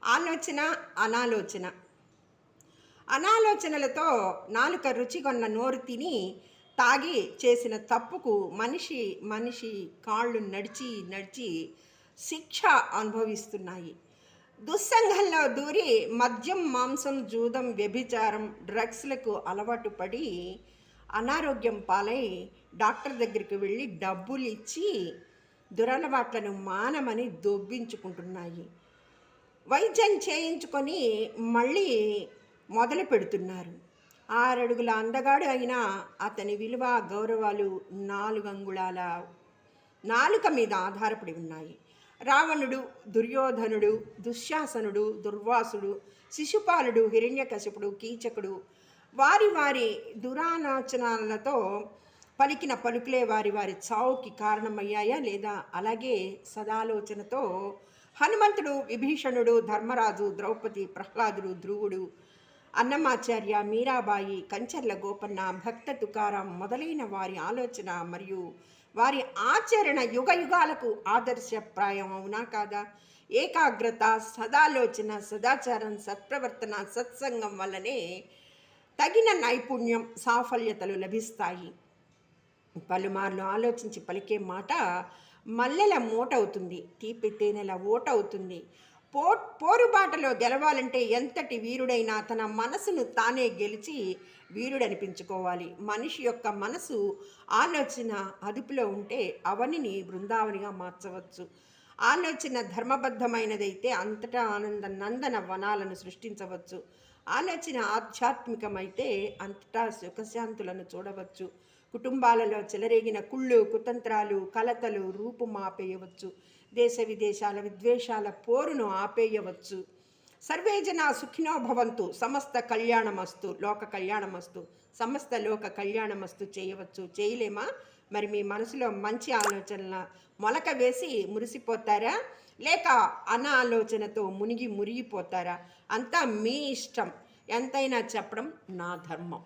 ఆలోచన, అనాలోచన. అనాలోచనలతో నాలుక రుచిగొన్న నోరు తిని, తాగి చేసిన తప్పుకు మనిషి మనిషి కాళ్ళు నడిచి నడిచి శిక్ష అనుభవిస్తున్నాయి. దుస్సంఘంలో దూరి మద్యం, మాంసం, జూదం, వ్యభిచారం, డ్రగ్స్‌లకు అలవాటు పడి అనారోగ్యం పాలై డాక్టర్ దగ్గరికి వెళ్ళి డబ్బులిచ్చి దురలవాట్లను మానమని దొబ్బించుకుంటున్నాయి. వైద్యం చేయించుకొని మళ్ళీ మొదలు పెడుతున్నారు. 6 అడుగుల అందగాడు అయినా అతని విలువ, గౌరవాలు 4 అంగుళాల నాలుక మీద ఆధారపడి ఉన్నాయి. రావణుడు, దుర్యోధనుడు, దుశ్శాసనుడు, దుర్వాసుడు, శిశుపాలుడు, హిరణ్యకశిపుడు, కీచకుడు వారి వారి దురాలోచనలతో పలికిన పలుకులే వారి వారి చావుకి కారణమయ్యాయా లేదా? అలాగే సదాలోచనతో హనుమంతుడు, విభీషణుడు, ధర్మరాజు, ద్రౌపది, ప్రహ్లాదుడు, ధ్రువుడు, అన్నమాచార్య, మీరాబాయి, కంచర్ల గోపన్న, భక్త తుకారాం మొదలైన వారి ఆలోచన మరియు వారి ఆచరణ యుగ యుగాలకు ఆదర్శప్రాయం అవునా కాదా? ఏకాగ్రత, సదాలోచన, సదాచారం, సత్ప్రవర్తన, సత్సంగం వల్లనే తగిన నైపుణ్యం, సాఫల్యతలు లభిస్తాయి. పలుమార్లు ఆలోచించి పలికే మాట మల్లెల మూటవుతుంది, తీపి తేనెల ఓటవుతుంది. పోరుబాటలో గెలవాలంటే ఎంతటి వీరుడైనా తన మనసును తానే గెలిచి వీరుడనిపించుకోవాలి. మనిషి యొక్క మనసు, ఆలోచన అదుపులో ఉంటే అవనిని బృందావనిగా మార్చవచ్చు. ఆలోచన ధర్మబద్ధమైనదైతే అంతటా ఆనంద నందన వనాలను సృష్టించవచ్చు. ఆలోచన ఆధ్యాత్మికమైతే అంతటా సుఖశాంతులను చూడవచ్చు. కుటుంబాలలో చెలరేగిన కుళ్ళు, కుతంత్రాలు, కలతలు రూపుమాపేయవచ్చు. దేశ విదేశాల విద్వేషాల పోరును ఆపేయవచ్చు. సర్వే జనా సుఖినో భవంతు, సమస్త కళ్యాణమస్తు, లోక కళ్యాణమస్తు, సమస్త లోక కళ్యాణమస్తు చేయవచ్చు. చేయలేమా? మరి మీ మనసులో మంచి ఆలోచనల మొలక వేసి మురిసిపోతారా, లేక అనాలోచనతో మునిగిపోతారా? అంతా మీ ఇష్టం. ఎంతైనా చెప్పడం నా ధర్మం.